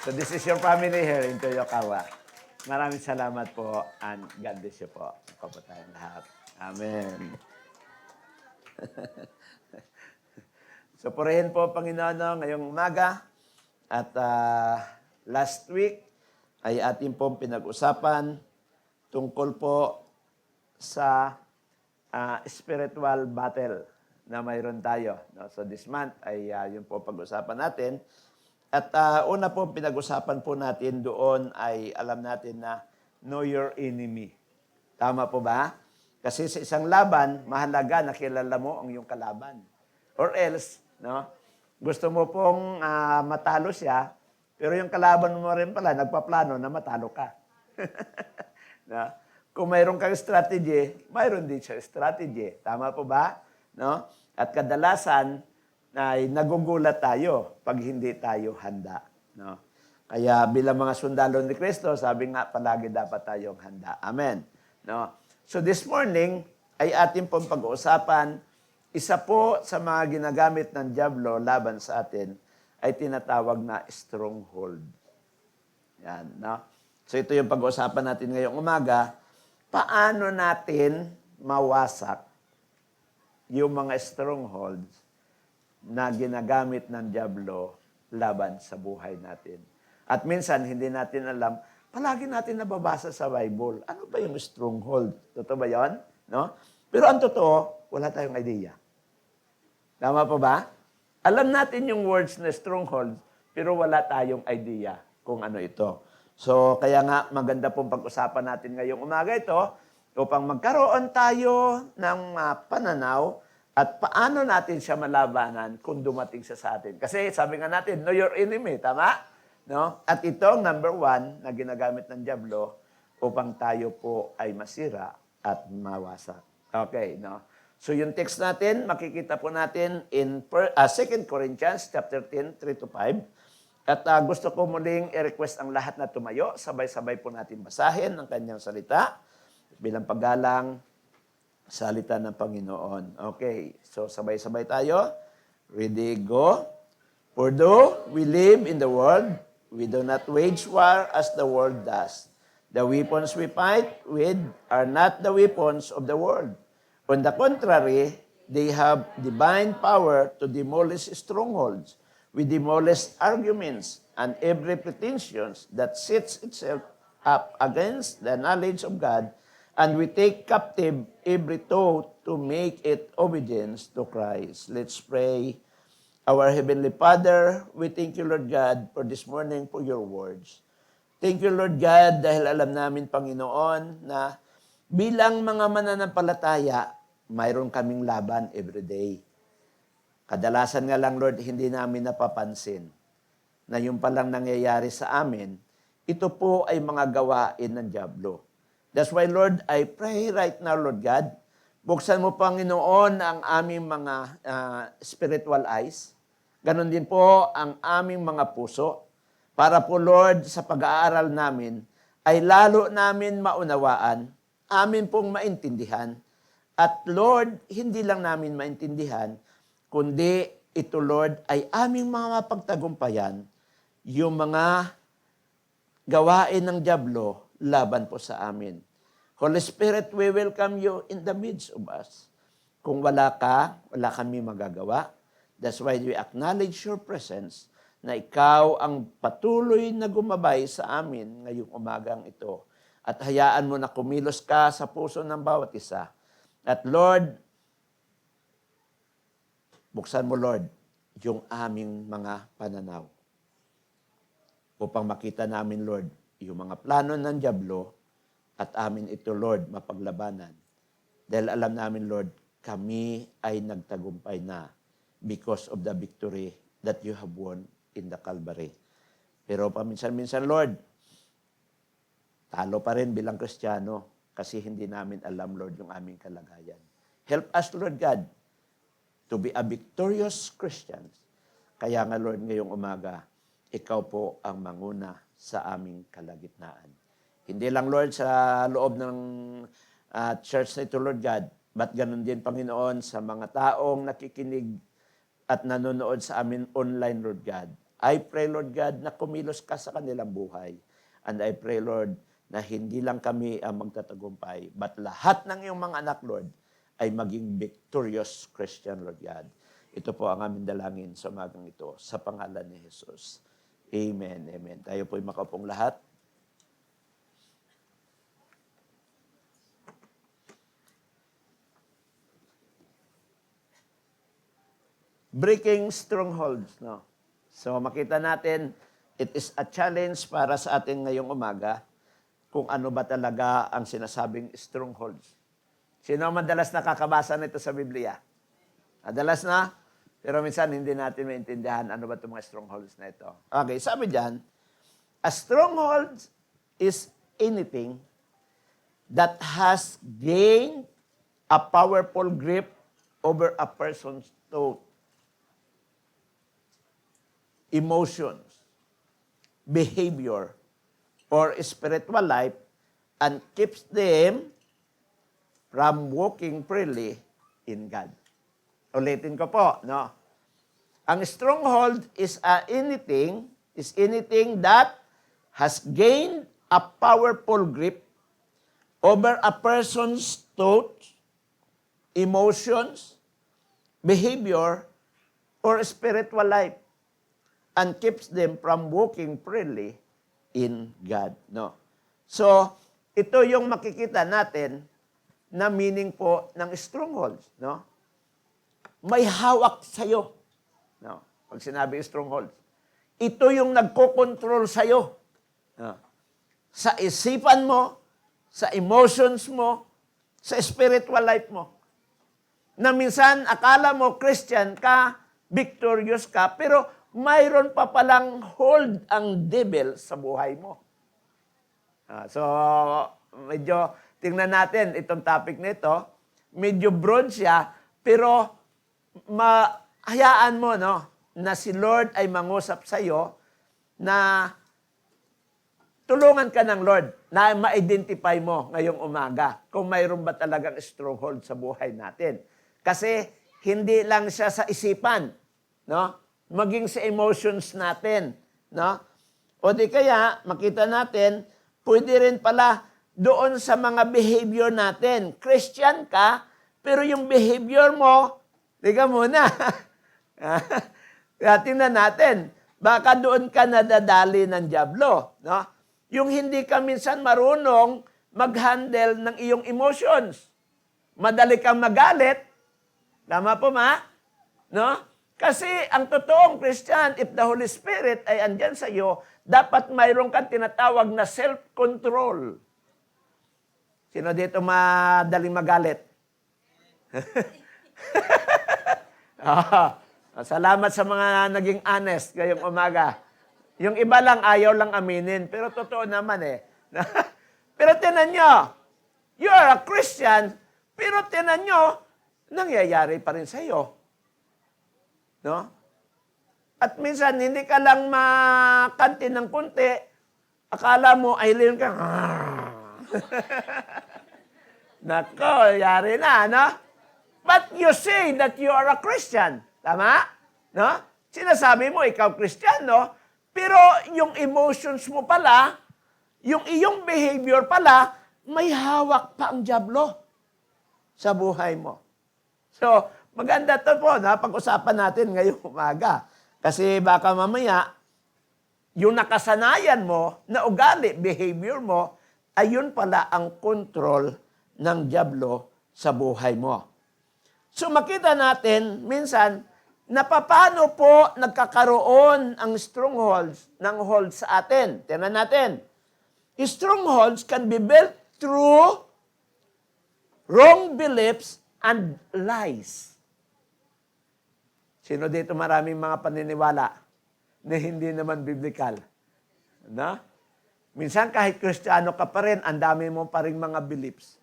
So this is your family here in Toyokawa. Maraming salamat po and God bless you po. Ako po tayong lahat. Amen. So purihin po Panginoon ngayong umaga. At last week ay ating pong pinag-usapan tungkol po sa spiritual battle na mayroon tayo. No? So this month ay yun po pag-usapan natin. At una po pinag-usapan po natin doon ay alam natin na know your enemy. Tama po ba? Kasi sa isang laban, mahalaga na kilala mo ang iyong kalaban. Or else, no? Gusto mo pong matalo siya, pero yung kalaban mo rin pala, nagpaplano na matalo ka. No? Kung mayroon kang strategy, mayroon din siya strategy. Tama po ba? No? At kadalasan, ay nagugulat tayo pag hindi tayo handa. No? Kaya bilang mga sundalo ni Kristo, sabi nga, palagi dapat tayong handa. Amen. No? So this morning, ay ating pong pag-uusapan, isa po sa mga ginagamit ng dyablo laban sa atin, ay tinatawag na stronghold. Yan, no? So ito yung pag-uusapan natin ngayong umaga. Paano natin mawasak yung mga strongholds na ginagamit ng dyablo laban sa buhay natin. At minsan, hindi natin alam, palagi natin nababasa sa Bible, ano ba yung stronghold? Totoo ba yun? No? Pero ang totoo, wala tayong idea. Tama pa ba? Alam natin yung words na stronghold, pero wala tayong idea kung ano ito. So, kaya nga, maganda pong pag-usapan natin ngayong umaga ito upang magkaroon tayo ng pananaw at paano natin siya malabanan kung dumating siya sa atin. Kasi sabi nga natin, know your enemy, tama? No? At ito, number 1, na ginagamit ng dyablo upang tayo po ay masira at mawasak. Okay, no? So yung text natin, makikita po natin in 2 Corinthians chapter 10, 3-5. At gusto ko muling i-request ang lahat na tumayo. Sabay-sabay po natin basahin ang kanyang salita bilang paggalang salita ng Panginoon. Okay, so sabay-sabay tayo. Ready, go. For though we live in the world, we do not wage war as the world does. The weapons we fight with are not the weapons of the world. On the contrary, they have divine power to demolish strongholds. We demolish arguments and every pretension that sets itself up against the knowledge of God, and we take captive every thought to make it obedience to Christ. Let's pray. Our Heavenly Father, we thank you, Lord God, for this morning, for your words. Thank you, Lord God, dahil alam namin, Panginoon, na bilang mga mananampalataya, mayroon kaming laban every day. Kadalasan nga lang, Lord, hindi namin napapansin na yung palang nangyayari sa amin, ito po ay mga gawain ng dyablo. That's why, Lord, I pray right now, Lord God, buksan mo, Panginoon, ang aming mga spiritual eyes. Ganon din po ang aming mga puso. Para po, Lord, sa pag-aaral namin, ay lalo namin maunawaan, amin pong maintindihan. At Lord, hindi lang namin maintindihan, kundi ito, Lord, ay aming mga mapagtagumpayan, yung mga gawain ng dyablo laban po sa amin. Holy Spirit, we welcome you in the midst of us. Kung wala ka, wala kami magagawa. That's why we acknowledge your presence na ikaw ang patuloy na gumabay sa amin ngayong umagang ito. At hayaan mo na kumilos ka sa puso ng bawat isa. At Lord, buksan mo, Lord, yung aming mga pananaw upang makita namin, Lord, yung mga plano ng dyablo at amin ito, Lord, mapaglabanan. Dahil alam namin, Lord, kami ay nagtagumpay na because of the victory that you have won in the Calvary. Pero paminsan-minsan, Lord, talo pa rin bilang Kristiyano kasi hindi namin alam, Lord, yung aming kalagayan. Help us, Lord God, to be a victorious Christians. Kaya nga, Lord, ngayong umaga, ikaw po ang manguna sa aming kalagitnaan. Hindi lang, Lord, sa loob ng church na ito, Lord God, but ganun din, Panginoon, sa mga taong nakikinig at nanonood sa amin online, Lord God. I pray, Lord God, na kumilos ka sa kanilang buhay. And I pray, Lord, na hindi lang kami ang magtatagumpay, but lahat ng iyong mga anak, Lord, ay maging victorious Christian, Lord God. Ito po ang aming dalangin sa umagang ito, sa pangalan ni Jesus. Amen, amen. Tayo po'y makaupong lahat. Breaking strongholds, no? So makita natin, it is a challenge para sa atin ngayong umaga kung ano ba talaga ang sinasabing strongholds. Sino madalas nakakabasa nito sa Biblia? Madalas na? Pero minsan hindi natin maintindihan ano ba itong mga strongholds na ito. Okay, sabi diyan, a stronghold is anything that has gained a powerful grip over a person's thought, emotions, behavior, or spiritual life and keeps them from walking freely in God. Ulitin ko po, no? Ang stronghold is anything that has gained a powerful grip over a person's thoughts, emotions, behavior, or spiritual life and keeps them from walking freely in God. No? So, ito yung makikita natin na meaning po ng strongholds. No? May hawak sa'yo. No? Pag sinabi strongholds. Ito yung nagko-control sa'yo. No? Sa isipan mo, sa emotions mo, sa spiritual life mo. Na minsan, akala mo Christian ka, victorious ka, pero mayroon pa palang hold ang devil sa buhay mo. So, medyo tingnan natin itong topic nito. Medyo broad siya, pero hayaan mo, no, na si Lord ay mangusap sa iyo na tulungan ka ng Lord na ma-identify mo ngayong umaga kung mayroon ba talagang stronghold sa buhay natin. Kasi hindi lang siya sa isipan, no? Maging sa emotions natin, no? O di kaya, makita natin, pwede rin pala doon sa mga behavior natin. Christian ka, pero yung behavior mo, teka muna. Tingnan natin, baka doon ka nadadali ng dyablo, no? Yung hindi ka minsan marunong mag-handle ng iyong emotions. Madali kang magalit. Tama po, ma? No? Kasi ang totoong Christian, if the Holy Spirit ay andyan sa iyo, dapat mayroon kang tinatawag na self-control. Sino dito madaling magalit? Salamat sa mga naging honest ngayong umaga. Yung iba lang, ayaw lang aminin. Pero totoo naman eh. Pero tinan nyo, you are a Christian, pero tinan nyo, nangyayari pa rin sa iyo. No? At minsan, hindi ka lang makanti ng kunti, akala mo, ay liyon ka, nako, yari na, no? But you say that you are a Christian. Tama? No? Sinasabi mo, ikaw Christian, no? Pero yung emotions mo pala, yung iyong behavior pala, may hawak pa ang dyablo sa buhay mo. So, maganda to po, pag-usapan natin ngayong umaga. Kasi baka mamaya, yung nakasanayan mo, na ugali, behavior mo, ayun pala ang control ng dyablo sa buhay mo. So makita natin, minsan, na paano po nagkakaroon ang strongholds ng hold sa atin. Tingnan natin. Strongholds can be built through wrong beliefs and lies. Sino dito maraming mga paniniwala na hindi naman biblical? No? Minsan kahit Kristiyano ka pa rin, ang dami mo pa rin mga beliefs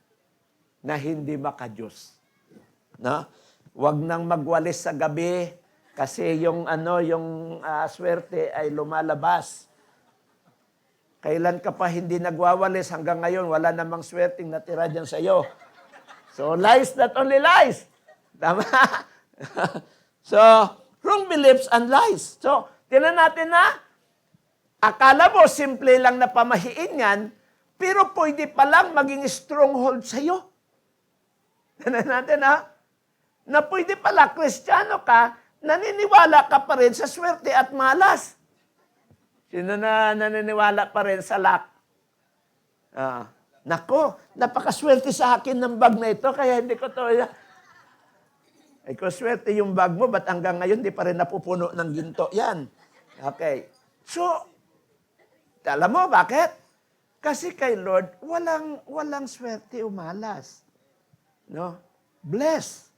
na hindi maka-Diyos. No? Huwag nang magwalis sa gabi kasi yung swerte ay lumalabas. Kailan ka pa hindi nagwawalis hanggang ngayon, wala namang swerteng natira dyan sa iyo. So, lies, not only lies. Tama? So, wrong beliefs and lies. So, Tingnan natin na, akala mo simple lang na pamahiin yan, pero pwede palang maging stronghold sa'yo. Tingnan natin ha, na pwede pala, Kristiyano ka, naniniwala ka pa rin sa swerte at malas. Sino na naniniwala pa rin sa luck? Nako, napakaswerte sa akin ng bag na ito, kaya hindi ko to. Ay, kung swerte yung bag mo, ba't hanggang ngayon di pa rin napupuno ng ginto? Yan. Okay. So, alam mo, bakit? Kasi kay Lord, walang swerte umalas. No? Bless.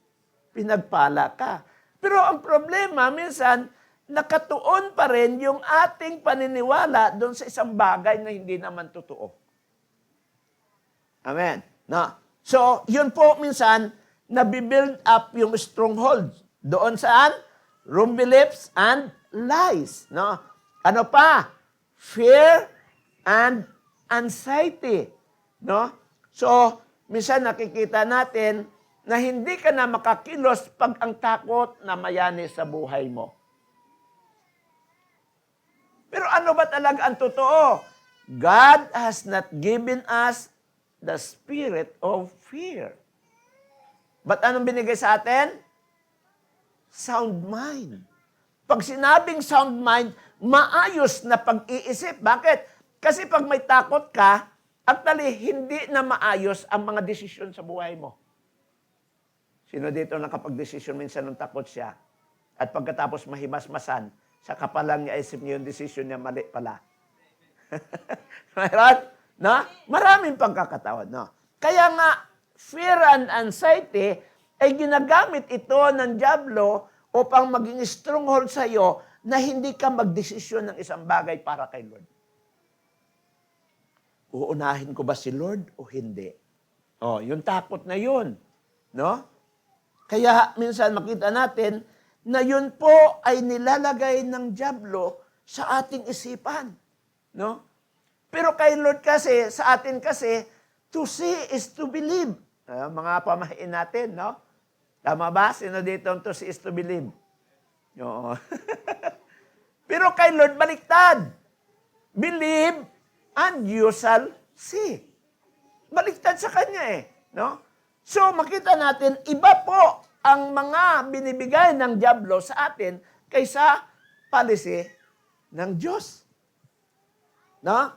Pinagpala ka. Pero ang problema, minsan, nakatuon pa rin yung ating paniniwala doon sa isang bagay na hindi naman totoo. Amen. No? So, yun po minsan, nabibuild up yung stronghold. Doon saan? Wrong beliefs and lies. No? Ano pa? Fear and anxiety. No? So, minsan nakikita natin na hindi ka na makakilos pag ang takot na mayani sa buhay mo. Pero ano ba talaga ang totoo? God has not given us the spirit of fear. Ba't anong binigay sa atin? Sound mind. Pag sinabing sound mind, maayos na pag-iisip. Bakit? Kasi pag may takot ka, actually, hindi na maayos ang mga desisyon sa buhay mo. Sino dito nakapag-desisyon minsan nung takot siya? At pagkatapos mahimasmasan, sa kapalang niya isip niya yung desisyon niya, mali pala. Mayroon? No? Maraming pagkakataon. No? Kaya nga, fear and anxiety ay ginagamit ito ng dyablo upang maging stronghold sa iyo na hindi ka magdesisyon ng isang bagay para kay Lord. Uunahin ko ba si Lord o hindi? Yung takot na yun. No? Kaya minsan makita natin na yun po ay nilalagay ng dyablo sa ating isipan. No? Pero kay Lord kasi, sa atin kasi, to see is to believe. Mga pamahiin natin, no? Tama ba? Sino dito ang to see is to believe? Oo. Pero kay Lord, baliktad. Believe and you shall see. Baliktad sa Kanya eh. No? So, makita natin, iba po ang mga binibigay ng dyablo sa atin kaysa policy ng Diyos. No?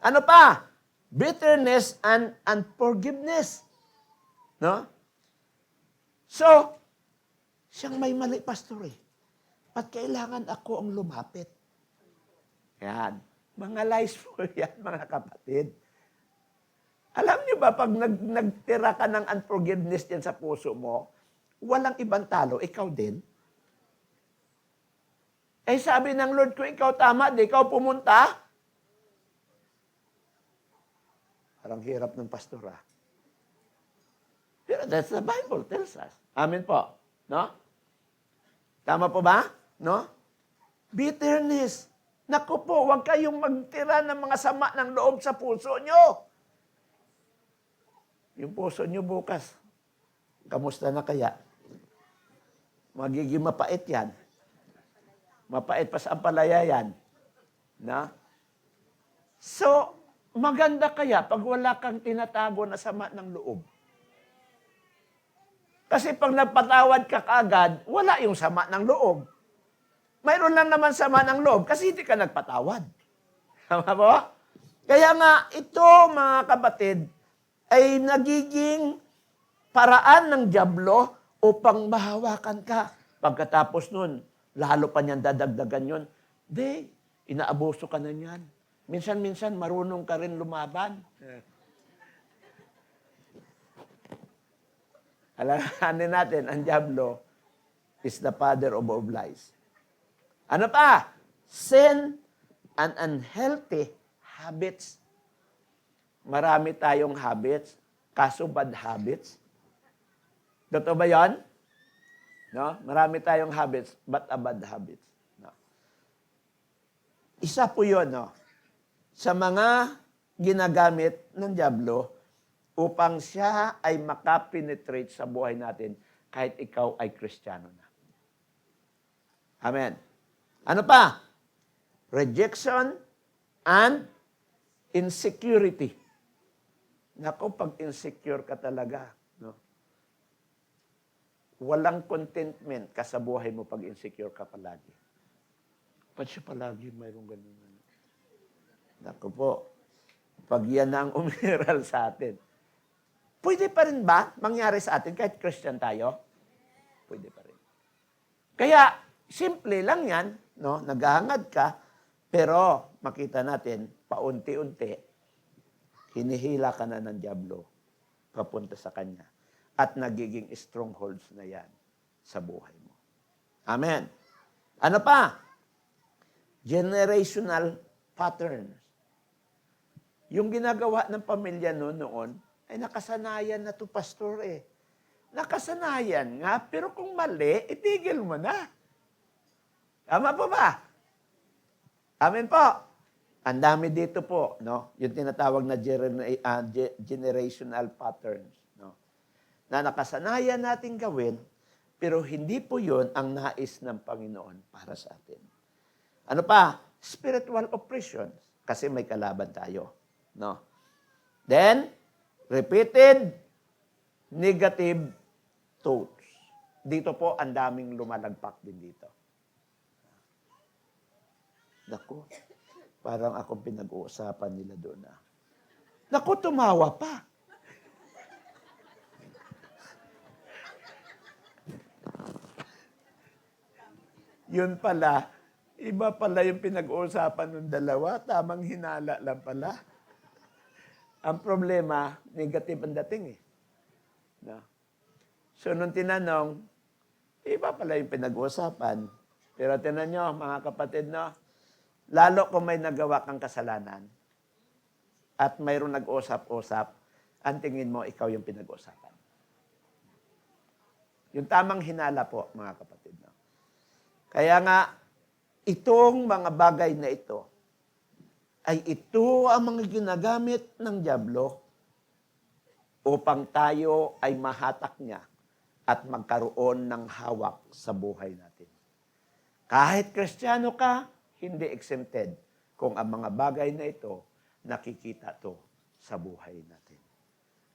Ano pa? Bitterness and unforgiveness. No? So, siyang may mali, pastor eh. Ba't kailangan ako ang lumapit? Yan. Mga lies po yan, mga kapatid. Alam niyo ba, pag nagtira ka ng unforgiveness dyan sa puso mo, walang ibang talo, ikaw din. Eh sabi ng Lord ko, ikaw tama, di ikaw pumunta. Parang hirap ng pastor, ah. Pero that's the Bible tells us. Amen po. No? Tama po ba? No? Bitterness. Naku po, huwag kayong magtira ng mga sama ng loob sa puso nyo. Yung puso nyo bukas, kamusta na kaya? Magiging mapait yan. Mapait pa sa ampalaya yan. Na? So, maganda kaya pag wala kang tinatago na sama ng loob. Kasi pag nagpatawad ka kaagad, wala yung sama ng loob. Mayroon lang naman sama ng loob kasi hindi ka nagpatawad. Tama po? Kaya nga, ito mga kapatid, ay nagiging paraan ng dyablo upang mahawakan ka. Pagkatapos nun, lalo pa niyan dadagdagan yun. Di, inaabuso ka na niyan. Minsan-minsan, marunong ka rin lumaban. Alalahanin natin, ang dyablo is the father of all lies. Ano pa? Sin and unhealthy habits. Marami tayong habits, kaso bad habits. Totoo ba yan? No? Marami tayong habits, but a bad habits. No? Isa po yun, no? Sa mga ginagamit ng dyablo upang siya ay makapenetrate sa buhay natin kahit ikaw ay Kristiyano na. Amen. Ano pa? rejection, and insecurity. Nako, pag insecure ka talaga, no? Walang contentment ka sa buhay mo pag insecure ka palagi. Ba't siya palagi mayroong ganun? Nako po, pag yan na ang umiral sa atin, pwede pa rin ba mangyari sa atin kahit Christian tayo? Pwede pa rin. Kaya, simple lang yan, no? Naghahangad ka, pero makita natin, paunti-unti, hinihila ka na ng dyablo papunta sa kanya. At nagiging strongholds na yan sa buhay mo. Amen. Ano pa? Generational patterns. Yung ginagawa ng pamilya noon, ay nakasanayan na to, pastor eh. Nakasanayan nga, pero kung mali, itigil mo na. Tama po ba? Amen po. Ang dami dito po, no? Yung tinatawag na generational patterns, no? Na nakasanayan natin gawin, pero hindi po yun ang nais ng Panginoon para sa atin. Ano pa? Spiritual oppressions. Kasi may kalaban tayo, no? Then, repeated negative thoughts. Dito po, ang daming lumalagpak din dito. Naku, parang akong pinag-uusapan nila doon. Naku, tumawa pa. Yun pala, iba pala yung pinag-uusapan ng dalawa, tamang hinala lang pala. Ang problema, negative ang dating eh. No? So, nung tinanong, iba pala yung pinag-uusapan. Pero tinan nyo, mga kapatid, no? Lalo kung may nagawa kang kasalanan at mayroong nag-usap-usap, ang tingin mo, ikaw yung pinag-uusapan. Yung tamang hinala po, mga kapatid. No? Kaya nga, itong mga bagay na ito, ay ito ang mga ginagamit ng dyablo upang tayo ay mahatak niya at magkaroon ng hawak sa buhay natin. Kahit Kristiyano ka, hindi exempted kung ang mga bagay na ito nakikita to sa buhay natin.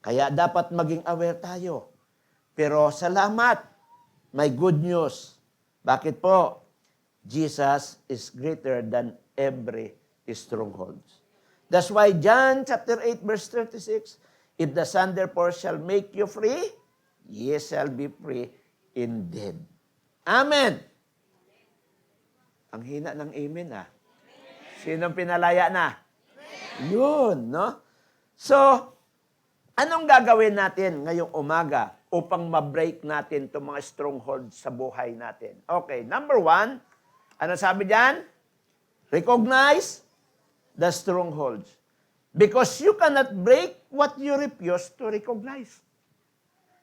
Kaya dapat maging aware tayo. Pero salamat, may good news. Bakit po? Jesus is greater than every strongholds. That's why John chapter 8 verse 36, if the Son therefore shall make you free, ye shall be free indeed. Amen. Ang hina ng amen ah. Sinong pinalaya na? Yun, no? So, anong gagawin natin ngayong umaga upang ma-break natin itong mga strongholds sa buhay natin? Okay, number 1, ano sabi diyan? Recognize the strongholds. Because you cannot break what you refuse to recognize.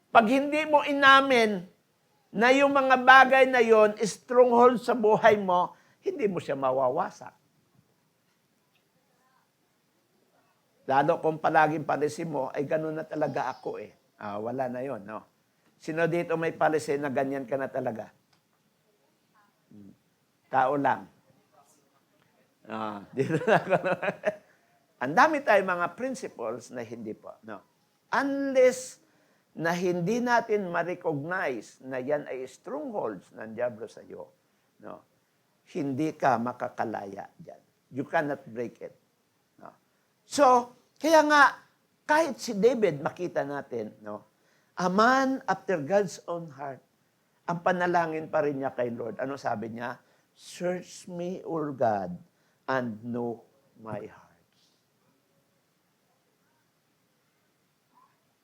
Pag hindi mo inamin na yung mga bagay na yon stronghold sa buhay mo, hindi mo siya mawawasak. Lalo kung palaging policy mo, ay ganun na talaga ako eh. Wala na yon, no? Sino dito may policy na ganyan ka na talaga? Tao lang. Dito na ako. Ang dami tayong mga principles na hindi po. No? Unless na hindi natin ma-recognize na yan ay strongholds ng diablo sa iyo, no? Hindi ka makakalaya dyan. You cannot break it. No? So, kaya nga, kahit si David, makita natin, no? A man after God's own heart, ang panalangin pa rin niya kay Lord. Ano sabi niya? Search me, O God, and know my heart.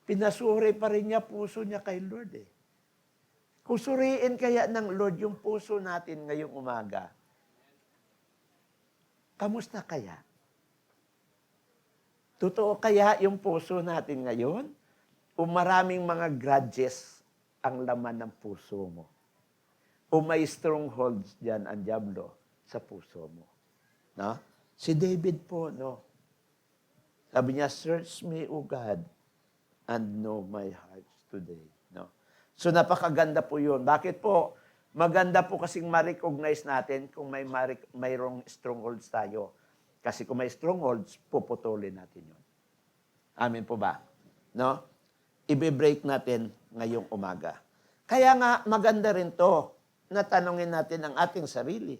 Pinasuri pa rin niya puso niya kay Lord eh. Kung suriin kaya ng Lord yung puso natin ngayong umaga, kamusta kaya? Totoo kaya yung puso natin ngayon? O maraming mga grudges ang laman ng puso mo? O may strongholds dyan ang diablo sa puso mo? No? Si David po, no? Sabi niya, search me, O God, and know my heart today. No? So napakaganda po yun. Bakit po? Maganda po kasing ma-recognize natin kung mayroong strongholds tayo. Kasi kung may strongholds, puputulin natin yun. Amen po ba? No? Ibe-break natin ngayong umaga. Kaya nga, maganda rin to na tanungin natin ang ating sarili.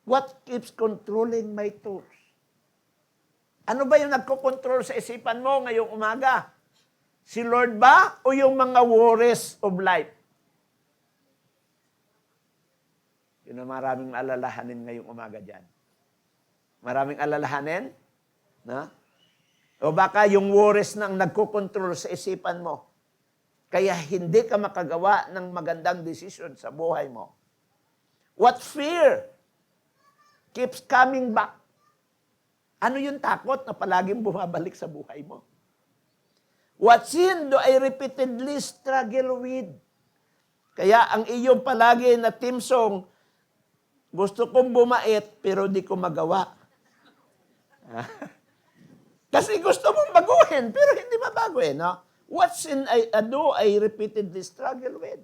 What keeps controlling my thoughts? Ano ba yung nagkokontrol sa isipan mo ngayong umaga? Si Lord ba o yung mga worries of life? Yun ang maraming alalahanin ngayong umaga dyan. Maraming alalahanin? Na? O baka yung worries na ang nagkokontrol sa isipan mo. Kaya hindi ka makagawa ng magandang desisyon sa buhay mo. What fear keeps coming back? Ano yung takot na palaging bumabalik sa buhay mo? What sin do I repeatedly struggle with? Kaya ang iyong palagi na team song, gusto kong bumait pero di ko magawa. Kasi gusto mong baguhin pero hindi mabago no? What sin do I repeatedly struggle with?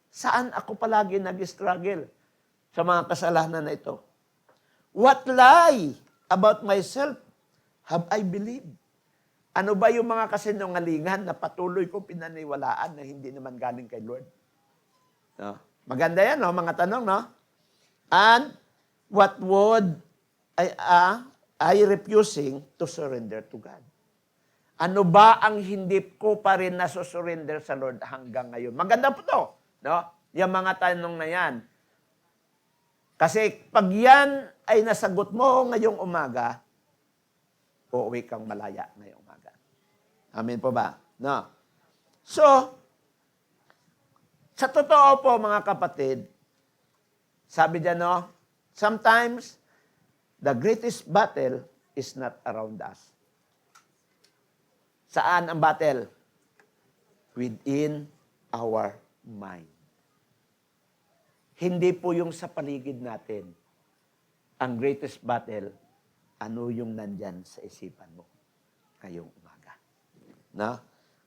Saan ako palagi nag-struggle sa mga kasalanan na ito? What lie about myself have I believed? Ano ba yung mga kasinungalingan na patuloy kong pinaniwalaan na hindi naman galing kay Lord? No? Maganda yan, no? Mga tanong, no? And what would I refusing to surrender to God? Ano ba ang hindi ko pa rin nasusurrender sa Lord hanggang ngayon? Maganda po to, no? Yung mga tanong na yan. Kasi pag yan ay nasagot mo ngayong umaga, uuwi kang malaya ngayong umaga. Amen po ba? No. So, sa totoo po mga kapatid, sabi dyan, no, sometimes the greatest battle is not around us. Saan ang battle? Within our mind. Hindi po yung sa paligid natin. Ang greatest battle, ano yung nandyan sa isipan mo ngayong umaga. No?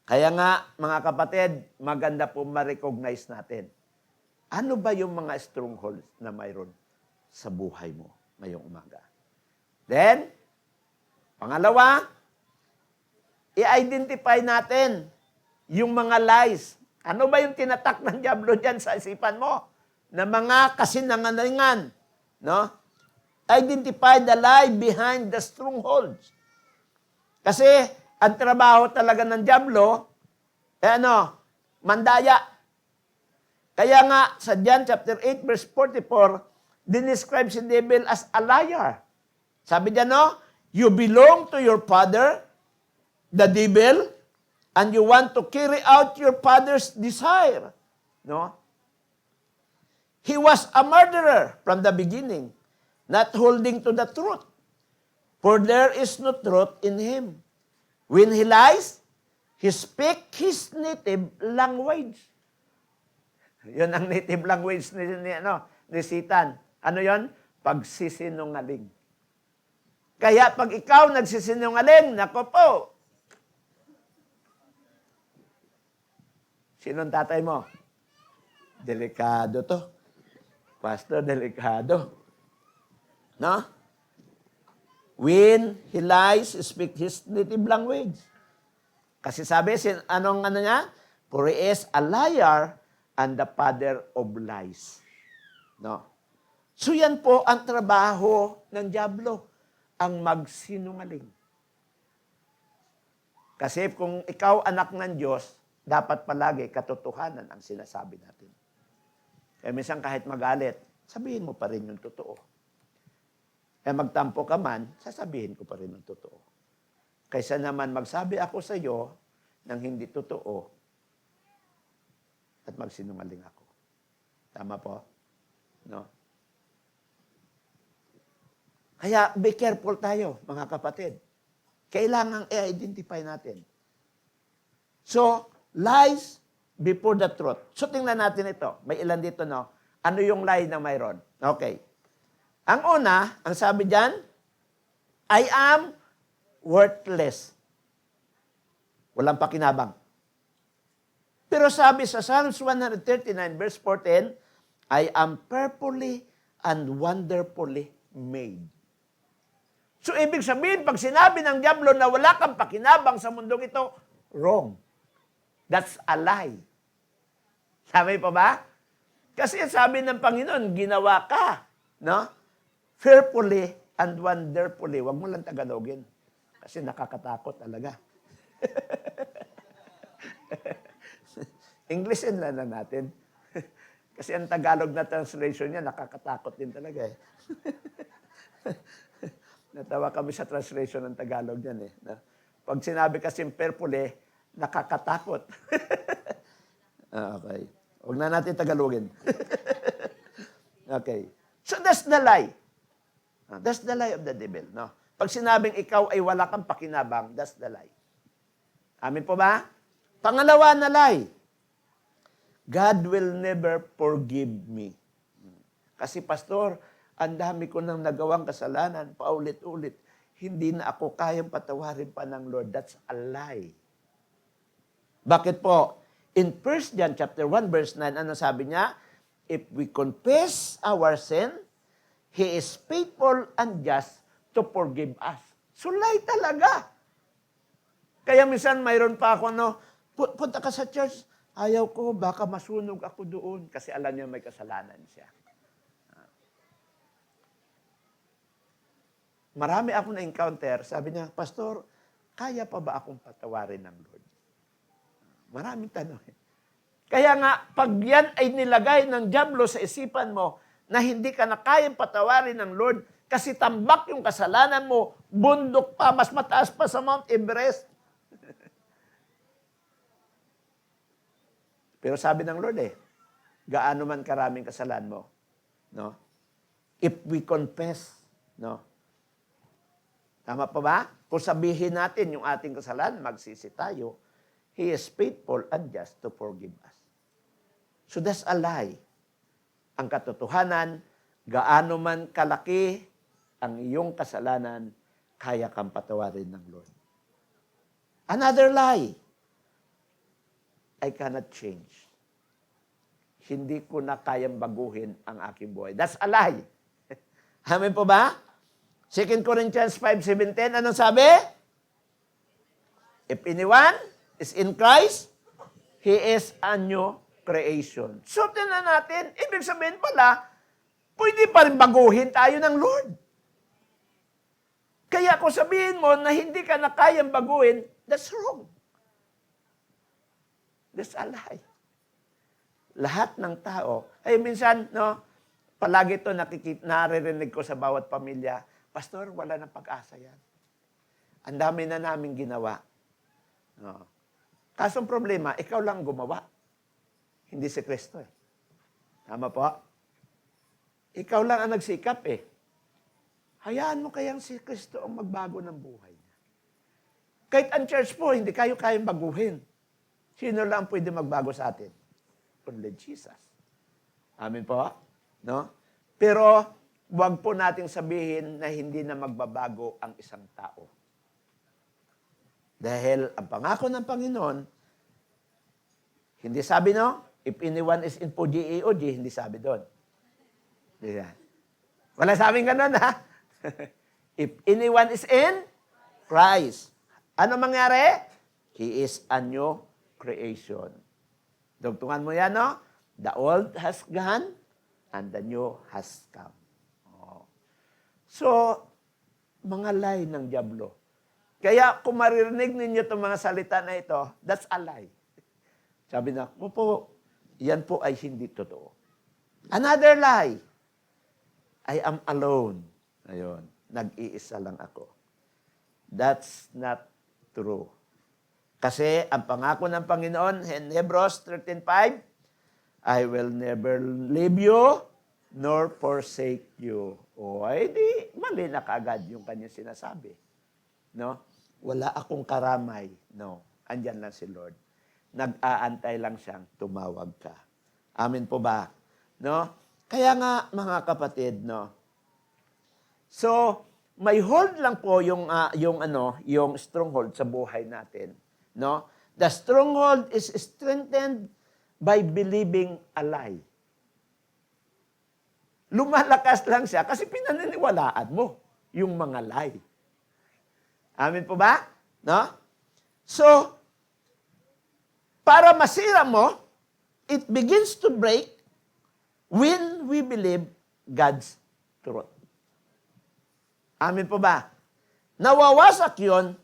Kaya nga, mga kapatid, maganda po ma-recognize natin. Ano ba yung mga strongholds na mayroon sa buhay mo ngayong umaga? Then, pangalawa, i-identify natin yung mga lies. Ano ba yung tinatak ng diablo dyan sa isipan mo? Na mga kasinungalingan. No? Identify the lie behind the strongholds. Kasi, ang trabaho talaga ng diablo, mandaya. Kaya nga, sa John chapter 8, verse 44, dinescribe si devil as a liar. Sabi niya, no? You belong to your father, the devil, and you want to carry out your father's desire. No? He was a murderer from the beginning, not holding to the truth. For there is no truth in him. When he lies, he speaks his native language. Yun ang native language ni Satan. Ano yon? Pagsisinungaling. Kaya pag ikaw nagsisinungaling, nako po, sinong tatay mo? Delikado to. Pastor, delikado. No? When he lies, speak his native language. Kasi sabi, anong niya? For he is a liar and the father of lies. No? So yan po ang trabaho ng diablo, ang magsinungaling. Kasi kung ikaw anak ng Diyos, dapat palagi katotohanan ang sinasabi natin. Kaya minsan kahit magalit, sabihin mo pa rin yung totoo. Kaya magtampo ka man, sasabihin ko pa rin yung totoo. Kaysa naman magsabi ako sa iyo ng hindi totoo at magsinungaling ako. Tama po? No? Kaya be careful tayo, mga kapatid. Kailangang i-identify natin. So, lies before the truth. So, tingnan natin ito. May ilan dito, no? Ano yung lie na mayroon? Okay. Ang una, ang sabi dyan, I am worthless. Walang pakinabang. Pero sabi sa Psalms 139, verse 14, I am fearfully and wonderfully made. So, ibig sabihin, pag sinabi ng dyablo na wala kang pakinabang sa mundong ito, wrong. That's a lie. Sabi pa ba? Kasi sabi ng Panginoon, ginawa ka, no? Fearfully and wonderfully. Huwag mo lang Tagalogin. Kasi nakakatakot talaga. Englishin lang na natin. Kasi ang Tagalog na translation niya, nakakatakot din talaga eh. Natawa kami sa translation ng Tagalog niyan eh. Pag sinabi kasi fearfully, nakakatakot. Okay. Huwag na natin Tagalogin. Okay. So that's the lie. That's the lie of the devil. No? Pag sinabing ikaw ay wala kang pakinabang, that's the lie. Amin po ba? Pangalawa na lie. God will never forgive me. Kasi pastor, ang dami ko nang nagawang kasalanan, paulit-ulit. Hindi na ako kayang patawarin pa ng Lord. That's a lie. Bakit po? In 1 John chapter 1 verse 9, ano sabi niya? If we confess our sin, He is faithful and just to forgive us. So lie talaga. Kaya minsan mayroon pa ako, punta ka sa church, ayaw ko, baka masunog ako doon. Kasi alam niya may kasalanan siya. Marami akong na-encounter, sabi niya, Pastor, kaya pa ba akong patawarin ng Lord? Maraming tanong. Kaya nga, pag yan ay nilagay ng dyablo sa isipan mo, na hindi ka na kayang patawarin ng Lord, kasi tambak yung kasalanan mo, bundok pa, mas mataas pa sa Mount Everest. Pero sabi ng Lord gaano man karaming kasalanan mo, no? If we confess, no? Tama pa ba? Kung sabihin natin yung ating kasalanan, magsisi tayo, He is faithful and just to forgive us. So that's a lie. Ang katotohanan, gaano man kalaki ang iyong kasalanan, kaya kang patawarin ng Lord. Another lie. I cannot change. Hindi ko na kayang baguhin ang aking buhay. That's a lie. Amen po ba? 2 Corinthians 5:17, anong sabi? If anyone is in Christ, he is a new creation. So, tinan natin, ibig sabihin pala, pwede pa rin baguhin tayo ng Lord. Kaya kung sabihin mo na hindi ka na kayang baguhin, that's wrong. That's a lie. Lahat ng tao, minsan, palagi ito naririnig ko sa bawat pamilya, Pastor, wala nang pag-asa yan. Ang dami na namin ginawa. Kasong problema, ikaw lang gumawa. Hindi si Kristo Tama po? Ikaw lang ang nagsikap Hayaan mo kayang si Kristo ang magbago ng buhay niya. Kahit ang church po, hindi kayo kayang baguhin. Sino lang pwede magbago sa atin? Only Jesus. Amen po? No? Pero, wag po nating sabihin na hindi na magbabago ang isang tao. Dahil ang pangako ng Panginoon, hindi sabi if anyone is in POG, hindi sabi doon. Wala sabing ganun, ha? If anyone is in Christ, ano mangyari? He is a new creation. Dugtungan mo yan, The old has gone and the new has come. So, mga lie ng dyablo. Kaya kung maririnig ninyo itong mga salita na ito, that's a lie. Sabi na, yan po ay hindi totoo. Another lie. I am alone. Ayun, nag-iisa lang ako. That's not true. Kasi ang pangako ng Panginoon in Hebrews 13:5, I will never leave you nor forsake you. Di mali na kaagad yung kanyang sinasabi. Wala akong karamay. Andyan lang si Lord. Nag-aantay lang siyang tumawag ka. Amen po ba? Kaya nga, mga kapatid, So, may hold lang po yung stronghold sa buhay natin. The stronghold is strengthened by believing a lie. lumalakas lang siya kasi pinaniniwalaan mo yung mga lie. Amin po ba? No? So, para masira mo, it begins to break when we believe God's truth. Amin po ba? Nawawasak yun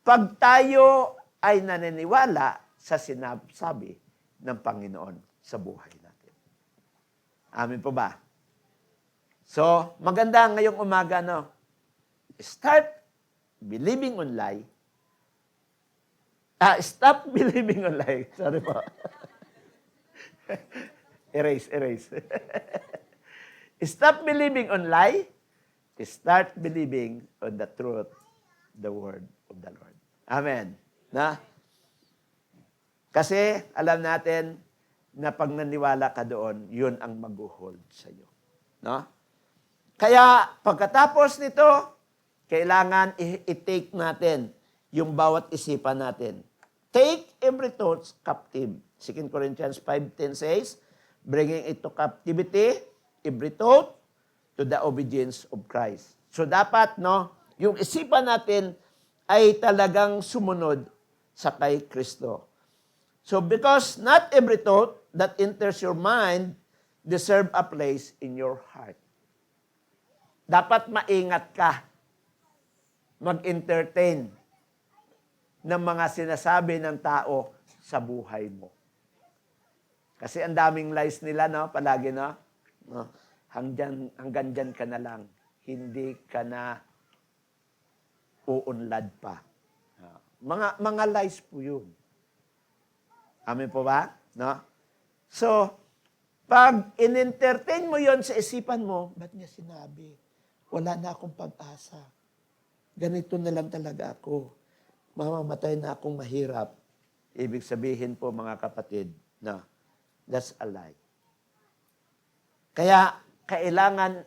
pag tayo ay naniniwala sa sinasabi ng Panginoon sa buhay natin. Amin po ba? So, maganda ngayong umaga, no? Start believing on lie. Stop believing on lie. Sorry po. Erase. Stop believing on lie. Start believing on the truth, the word of the Lord. Amen. Na? Kasi alam natin na pag naniwala ka doon, yun ang mag-hold sa iyo. No? Kaya pagkatapos nito, kailangan i-take natin yung bawat isipan natin. Take every thought captive. 2 Corinthians 5:10 says, bringing it to captivity, every thought, to the obedience of Christ. So dapat, no, yung isipan natin ay talagang sumunod sa kay Kristo. So because not every thought that enters your mind deserve a place in your heart. Dapat maingat ka mag-entertain ng mga sinasabi ng tao sa buhay mo. Kasi ang daming lies nila, no, palagi, no? Hanggang dyan ka na lang. Hindi ka na uunlad pa. Mga lies po yun. Amin po ba? No? So, pag in-entertain mo yon sa isipan mo, ba't niya sinabi? Wala na akong pag-asa. Ganito na lang talaga ako. Mamamatay na akong mahirap. Ibig sabihin po, mga kapatid, na that's a lie. Kaya, kailangan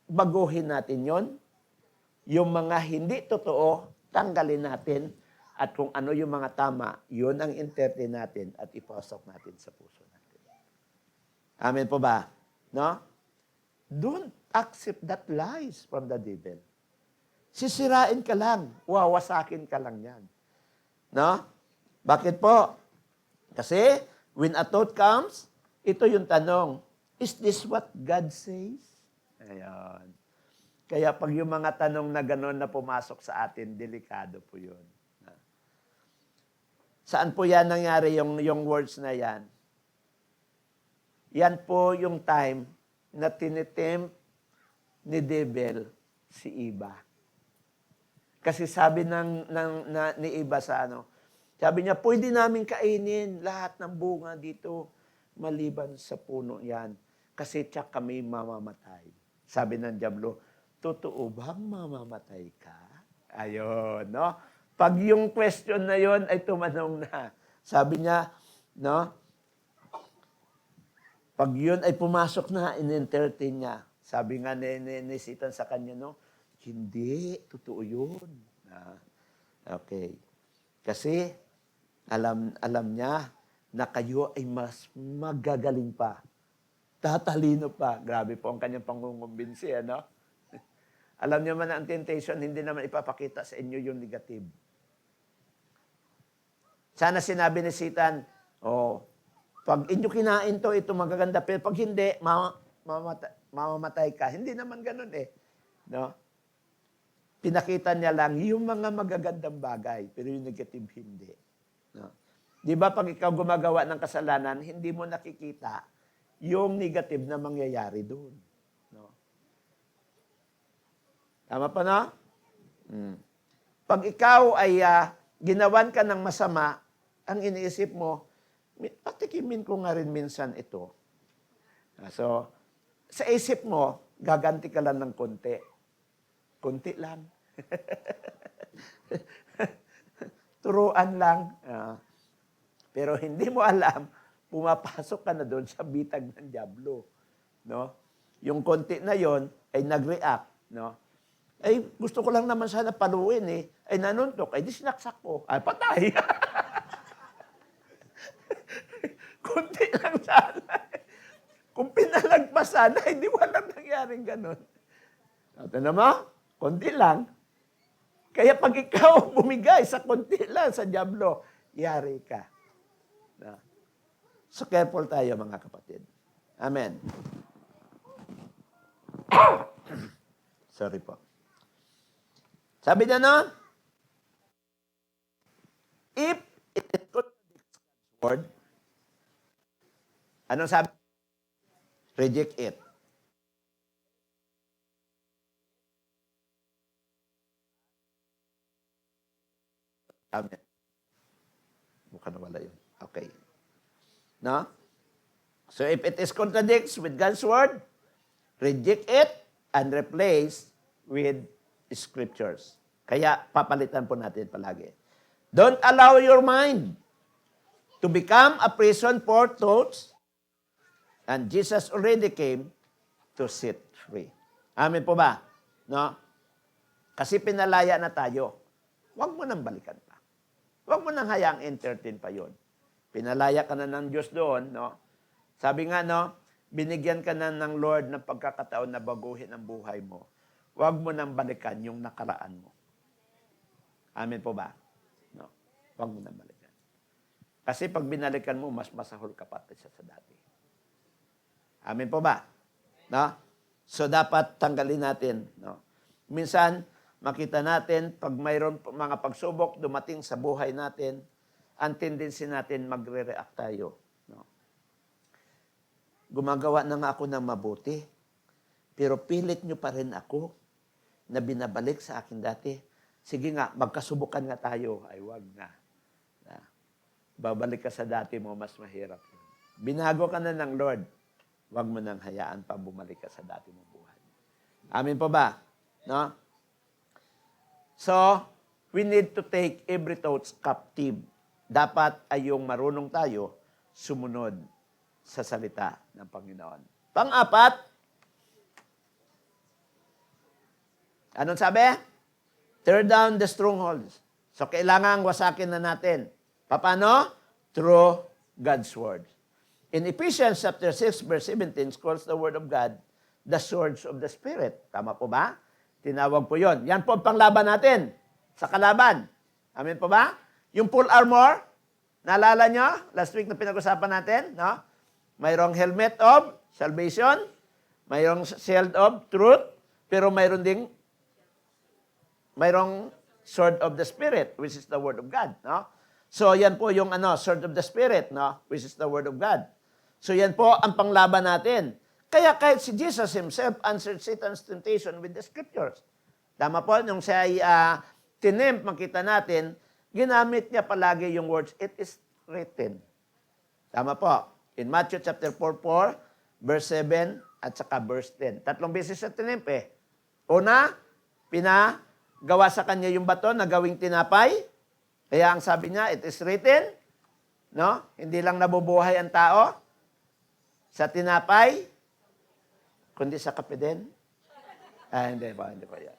baguhin natin yon. Yung mga hindi totoo, tanggalin natin. At kung ano yung mga tama, yun ang entertain natin at ipasok natin sa puso natin. Amen po ba? No? Don't accept that lies from the devil. Sisirain ka lang. Wawasakin ka lang yan. No? Bakit po? Kasi, when a thought comes, ito yung tanong, is this what God says? Ayan. Kaya pag yung mga tanong na gano'n na pumasok sa atin, delikado po yun. Saan po yan nangyari, yung words na yan? Yan po yung time na tinitempt ni devil si Eva. Kasi sabi ni Eva sa sabi niya, pwede namin kainin lahat ng bunga dito maliban sa puno yan. Kasi tiyak kami mamamatay. Sabi ng diablo, totoo bang mamamatay ka? Ayun, no? Pag yung question na yon ay tumanong na. Sabi niya, no? Pag yun ay pumasok na, in-entertain niya. Sabi nga ni Satan sa kanya, no? Hindi, totoo yun. Okay. Kasi, alam niya na kayo ay mas magagaling pa. Tatalino pa. Grabe po ang kanyang pangungumbinsi, ano? Alam niyo man na ang temptation, hindi naman ipapakita sa inyo yung negative. Sana sinabi ni Satan, pag inyo kinain to, ito magaganda. Pero pag hindi, mamamatay ka. Hindi naman ganun eh. No? Pinakita niya lang yung mga magagandang bagay, pero yung negative hindi. No? Di ba pag ikaw gumagawa ng kasalanan, hindi mo nakikita yung negative na mangyayari doon. No? Tama pa na? Pag ikaw ay ginawan ka ng masama, ang iniisip mo, patikimin ko nga rin minsan ito. So, sa isip mo, gaganti ka lang ng konti. Konti lang. Turuan lang. Pero hindi mo alam, pumapasok ka na doon sa bitag ng diablo. No? Yung konti na yon ay nag-react. No? Ay, gusto ko lang naman sana paluin eh. Ay, nanuntok. Ay, di sinaksak ko. Ay, patay. Kunti lang sana. Kung nagpasada, hindi walang nangyaring ganun. Ito naman, konti lang. Kaya pag ikaw bumigay sa konti lang sa dyablo, yari ka. No? So careful tayo mga kapatid. Amen. Sorry po. Sabi niya no, if it contradicts God's word, anong sabi? Reject it. Amen. Mukha nawala yun. Okay. No? So if it is contradicts with God's word, reject it and replace with scriptures. Kaya papalitan po natin palagi. Don't allow your mind to become a prison for thoughts, and Jesus already came to set free. Amen po ba? No? Kasi pinalaya na tayo. Huwag mo nang balikan pa. Huwag mo nang hayaang entertain pa yon. Pinalaya ka na ng Diyos doon, no? Sabi nga, no, binigyan ka na ng Lord ng pagkakataon na baguhin ang buhay mo. Huwag mo nang balikan yung nakaraan mo. Amen po ba? No. Huwag mo nang balikan. Kasi pag binalikan mo, mas masahol ka pa sa dati. Amen po ba? No? So dapat tanggalin natin, no? Minsan, makita natin, pag mayroon mga pagsubok dumating sa buhay natin, ang tendency natin magre-react tayo. No? Gumagawa na nga ako ng mabuti, pero pilit nyo pa rin ako na binabalik sa akin dati. Sige nga, magkasubukan nga tayo. Ay, wag na. Babalik ka sa dati mo, mas mahirap. Binago ka na ng Lord, wag mo nang hayaan pa bumalik ka sa dati mong buhay. Amin po ba? No? So, we need to take every thought captive. Dapat ay yung marunong tayo sumunod sa salita ng Panginoon. Pang-apat, anong sabi? Tear down the strongholds. So, kailangan wasakin na natin. Paano? Through God's word. In Ephesians chapter 6, verse 17, calls the word of God the swords of the Spirit. Tama po ba? Tinawag po yon. Yan po ang panglaban natin sa kalaban. Amen po ba? Yung full armor, naalala nyo? Last week na pinag-usapan natin, no? Mayroong helmet of salvation, mayroong shield of truth, pero mayroong sword of the Spirit, which is the word of God, no? So yan po yung sword of the Spirit, no? Which is the word of God. So yan po ang panglaban natin. Kaya kahit si Jesus himself answered Satan's temptation with the scriptures. Tama po, nung siya ay tinempt, makita natin, ginamit niya palagi yung words, it is written. Tama po. In Matthew chapter 4, verse 7, at saka verse 10. 3 beses siya tinempt eh. Una, pinagawa sa kanya yung bato na gawing tinapay. Kaya ang sabi niya, it is written. No? Hindi lang nabubuhay ang tao sa tinapay, kundi sa kape din? Hindi pa yan.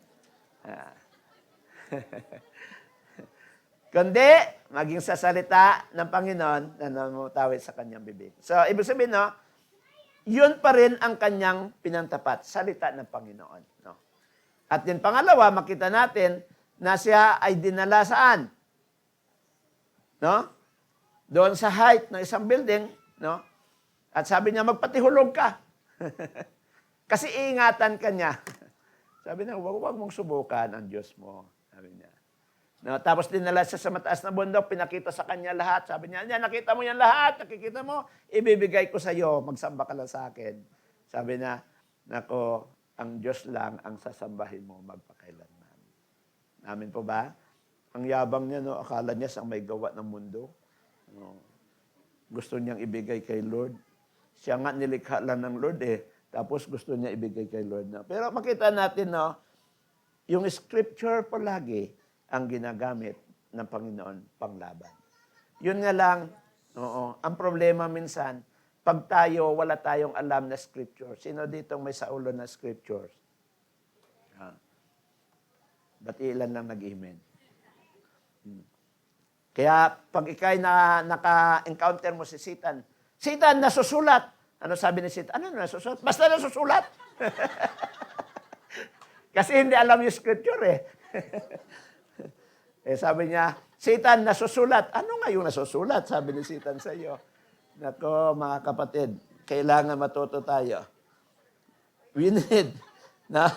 Kundi, maging sa salita ng Panginoon na namutawid sa kanyang bibig. So, ibig sabihin, no, yun pa rin ang kanyang pinantapat, salita ng Panginoon. No? At din pangalawa, makita natin na siya ay dinala saan? No? Doon sa height ng isang building, no? At sabi niya, magpatihulog ka. Kasi iingatan ka niya. Sabi niya, wag mong subukan ang Diyos mo. Sabi niya. No, tapos dinala siya sa mataas na bundok, pinakita sa kanya lahat. Sabi niya, nakita mo yan lahat, nakikita mo, ibibigay ko sa iyo, magsamba ka lang sa akin. Sabi niya, nako, ang Diyos lang ang sasambahin mo magpakailanman. Amin po ba? Ang yabang niya, no, akala niya siyang may gawa ng mundo. No, gusto niyang ibigay kay Lord. Siya nga nilikha lang ng Lord eh. Tapos gusto niya ibigay kay Lord na. Pero makita natin, no, yung scripture palagi ang ginagamit ng Panginoon panglaban. Yun nga lang, ang problema minsan, pag tayo, wala tayong alam na scripture. Sino dito may sa ulo na scriptures? Ba't ilan lang nag-amen? Kaya pag ikay naka-encounter mo si Satan, Satan, nasusulat. Ano sabi ni Satan? Ano nasusulat? Basta nasusulat. Kasi hindi alam yung scripture eh. Sabi niya, Satan, nasusulat. Ano nga yung nasusulat? Sabi ni Satan sa iyo. Nako, mga kapatid, kailangan matuto tayo. We need na.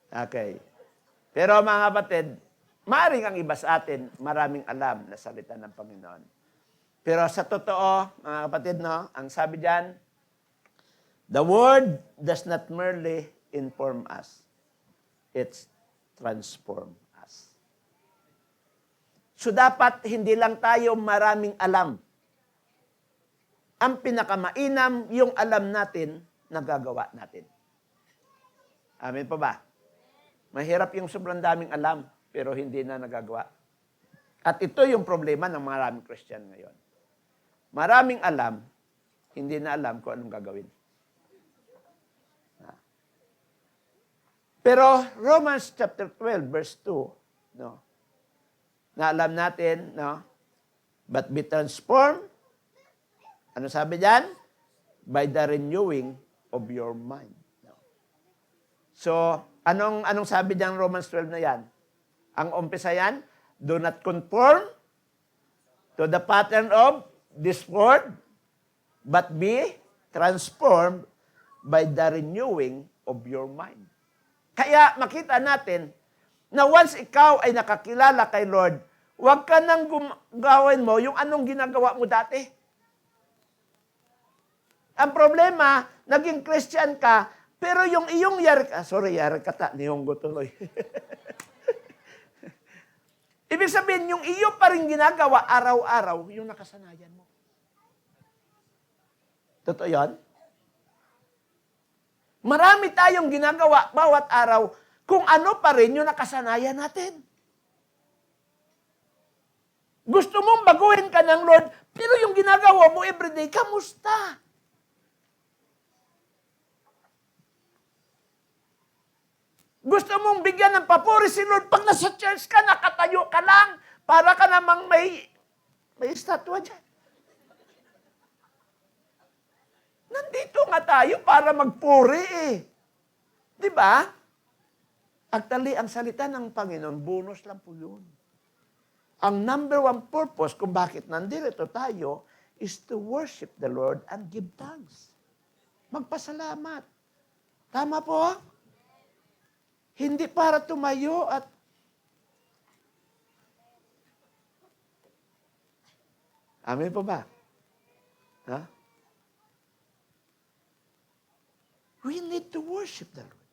Okay. Pero mga kapatid, maaaring ang iba sa atin, maraming alam na salita ng Panginoon. Pero sa totoo, mga kapatid, no, ang sabi diyan, the Word does not merely inform us. It's transform us. So dapat hindi lang tayo maraming alam. Ang pinakamainam, yung alam natin, nagagawa natin. Amen po ba? Mahirap yung sobrang daming alam, pero hindi na nagagawa. At ito yung problema ng maraming Christian ngayon. Maraming alam, hindi na alam kung anong gagawin. Pero Romans chapter 12, verse 2, no, na alam natin, no, but be transformed, ano sabi diyan? By the renewing of your mind. No. So, anong sabi diyan Romans 12 na yan? Ang umpisa yan, do not conform to the pattern of this world, but be transformed by the renewing of your mind. Kaya makita natin na once ikaw ay nakakilala kay Lord, huwag ka nang gawin mo yung anong ginagawa mo dati. Ang problema, naging Christian ka, pero yung iyong yarikata, nihonggo tuloy. Ibig sabihin, yung iyo pa rin ginagawa araw-araw, yung nakasanayan mo. Totoo yan? Marami tayong ginagawa bawat araw kung ano pa rin yung nakasanayan natin. Gusto mong baguhin ka ng Lord, pero yung ginagawa mo everyday, kamusta? Gusto mong bigyan ng papuri si Lord, pag nasa church ka, nakatayo ka lang, para ka namang may estatwa dyan. Nandito nga tayo para magpuri eh. Di ba? Actually, ang salita ng Panginoon, bonus lang po yun. Ang number one purpose kung bakit nandito tayo is to worship the Lord and give thanks. Magpasalamat. Tama po? Hindi para tumayo at amen po ba? Ha? We need to worship the Lord.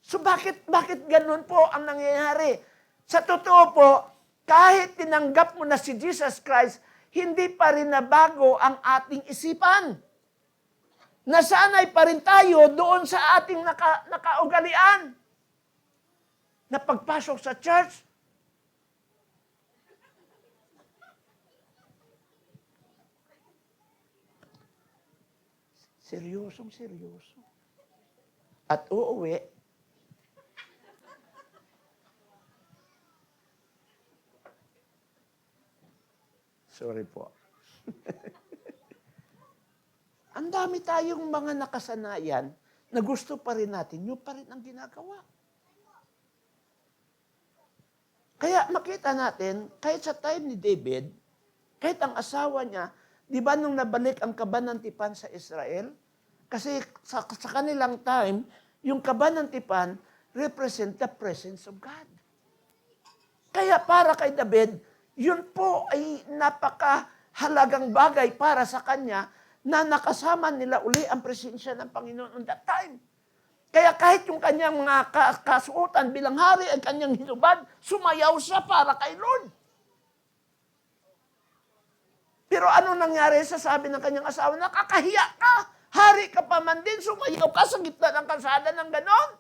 So bakit ganun po ang nangyayari? Sa totoo po, kahit tinanggap mo na si Jesus Christ, hindi pa rin nabago ang ating isipan. Nasanay pa rin tayo doon sa ating nakaugalian. Na pagpasok sa church, seryoso. At uuwi, sorry po. Ang dami tayong mga nakasanayan na gusto pa rin natin, yun pa rin ang ginagawa. Kaya makita natin, kahit sa time ni David, kahit ang asawa niya, di ba nung nabalik ang kaban ng tipan sa Israel? Kasi sa kanilang time, yung kaban ng tipan represent the presence of God. Kaya para kay David, yun po ay napakahalagang bagay para sa kanya na nakasama nila uli ang presensya ng Panginoon on that time. Kaya kahit yung kanyang mga kasuotan bilang hari ay kanyang hinubad, sumayaw siya para kay Lord. Pero ano nangyari sa sabi ng kanyang asawa? Nakakahiya ka! Hari ka pa man din, sumayaw ka sa gitna ng kalsada ng ganon.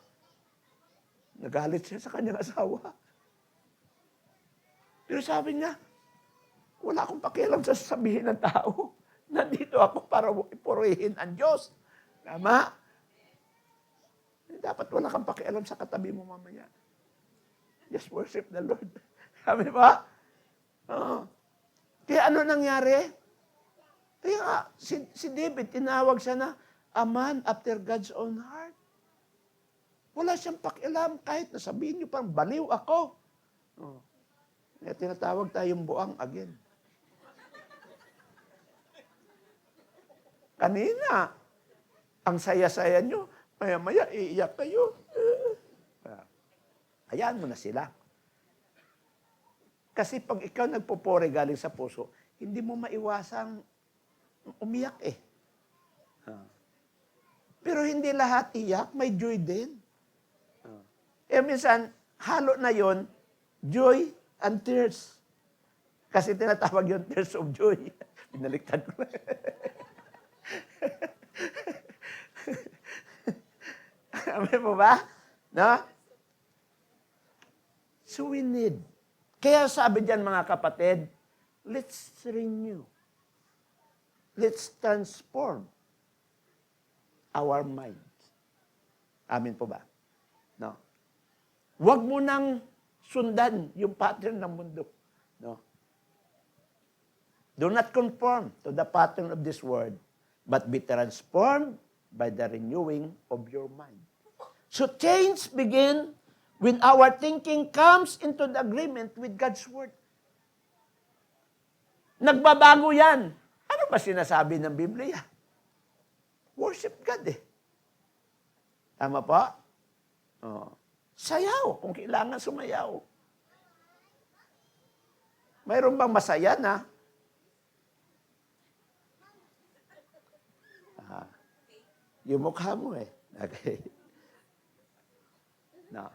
Nagalit siya sa kanyang asawa. Pero sabi niya, wala akong pakialam sa sasabihin ng tao. Nandito ako para ipurihin ang Diyos. Tama? Dapat wala kang pakialam sa katabi mo mamaya. Just worship the Lord. Sabi ba? Oo. Kaya ano nangyari? Kaya nga, si David, tinawag siya na a man after God's own heart. Wala siyang pakialam kahit na sabihin niyo parang baliw ako. Oh. Kaya tinatawag tayong buang again. Kanina, ang saya-saya niyo, maya-maya iiyak kayo. Hayaan mo na sila. Kasi pag ikaw nagpupuri galing sa puso, hindi mo maiwasang umiyak eh. Pero hindi lahat iyak, may joy din. Minsan, halo na yon joy and tears. Kasi tinatawag yung tears of joy. Pinaliktad ko. Amen mo ba? No? So we need. Kaya sabi diyan mga kapatid, let's renew. Let's transform our minds. Amen po ba? No? Huwag mo nang sundan yung pattern ng mundo. No? Do not conform to the pattern of this world, but be transformed by the renewing of your mind. So change begin when our thinking comes into the agreement with God's Word. Nagbabago yan. Ano ba sinasabi ng Biblia? Worship God eh. Tama po? Oh. Sayaw, kung kailangan sumayaw. Mayroon bang masaya na? Yung mukha mo eh. Okay. Now,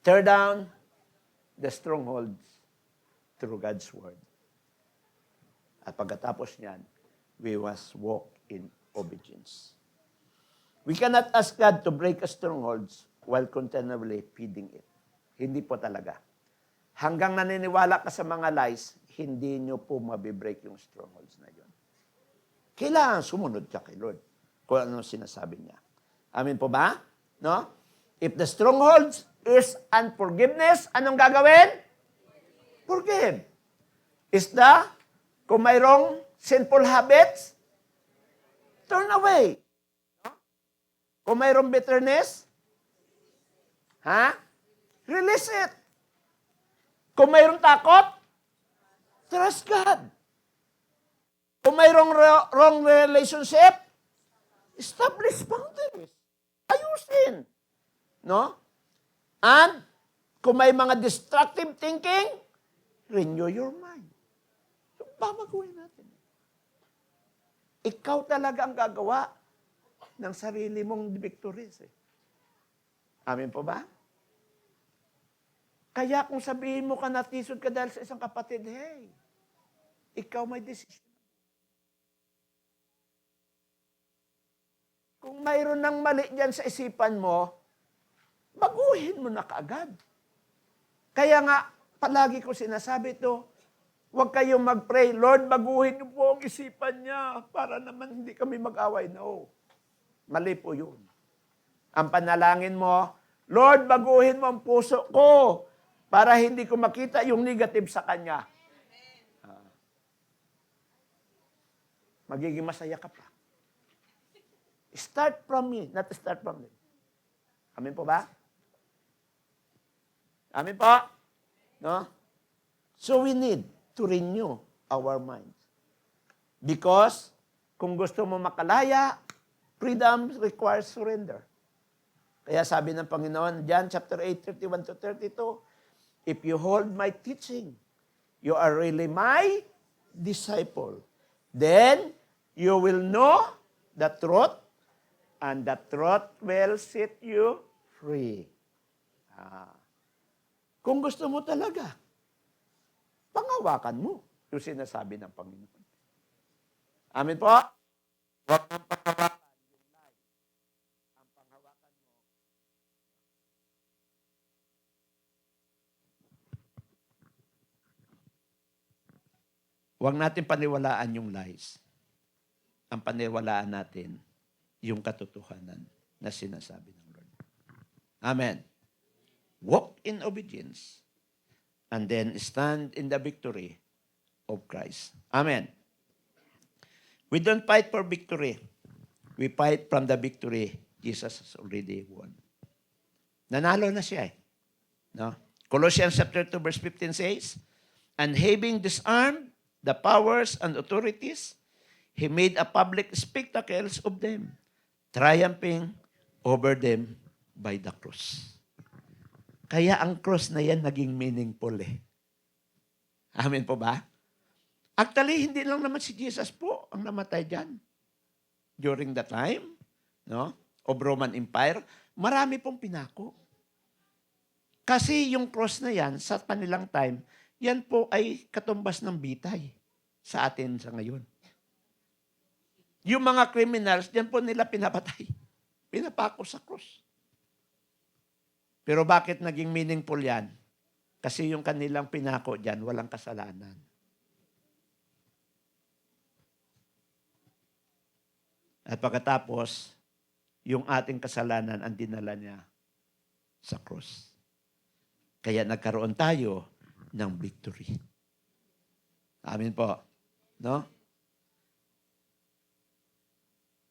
tear down the strongholds through God's Word. At pagkatapos niyan, we must walk in obedience. We cannot ask God to break a strongholds while continually feeding it. Hindi po talaga. Hanggang naniniwala ka sa mga lies, hindi nyo po mabibreak yung strongholds na yun. Kailangan sumunod ka kay Lord kung ano sinasabi niya. Amin po ba? No? If the strongholds is unforgiveness, anong gagawin? Forgive. Kung mayroong sinful habits, turn away. No? Kung mayroong bitterness, release it. Kung mayroong takot, trust God. Kung mayroong wrong relationship, establish boundaries. Ayusin. No? And, kung may mga destructive thinking, renew your mind. So, babaguhin natin. Ikaw talaga ang gagawa ng sarili mong victories. Amin po ba? Kaya kung sabihin mo ka natisod ka dahil sa isang kapatid, hey, ikaw may decision. Kung mayroon ng mali dyan sa isipan mo, baguhin mo na kaagad. Kaya nga, palagi ko sinasabi ito, huwag kayong mag-pray, Lord, baguhin niyo po ang isipan niya para naman hindi kami mag-away. No. Mali po yun. Ang panalangin mo, Lord, baguhin mo ang puso ko para hindi ko makita yung negative sa Kanya. Magiging masaya ka pa. Start from me, not start from them. Amin po ba? Amin po? No? So we need to renew our minds. Because kung gusto mo makalaya, freedom requires surrender. Kaya sabi ng Panginoon, John chapter 8, 31 to 32, if you hold my teaching, you are really my disciple. Then you will know the truth, and the truth will set you free. Kung gusto mo talaga, pangawakan mo yung sinasabi ng Panginoon. Amin po? Huwag mong pangawakan yung lie. Ang panghawakan mo. Huwag natin paniwalaan yung lies. Ang paniwalaan natin yung katotohanan na sinasabi ng Lord. Amen. Walk in obedience and then stand in the victory of Christ. Amen. We don't fight for victory. We fight from the victory Jesus has already won. Nanalo na siya eh. No? Colossians chapter 2 verse 15 says, "And having disarmed the powers and authorities, He made a public spectacle of them, triumphing over them by the cross." Kaya ang cross na yan naging meaningful eh. Amen po ba? Actually, hindi lang naman si Jesus po ang namatay dyan. During the time, no, of Roman Empire, marami pong pinako. Kasi yung cross na yan, sa kanilang time, yan po ay katumbas ng bitay sa atin sa ngayon. Yung mga criminals, yan po nila pinapatay. Pinapako sa cross. Pero bakit naging meaningful yan? Kasi yung kanilang pinako dyan, walang kasalanan. At pagkatapos, yung ating kasalanan ang dinala niya sa cross. Kaya nagkaroon tayo ng victory. Amen po. No?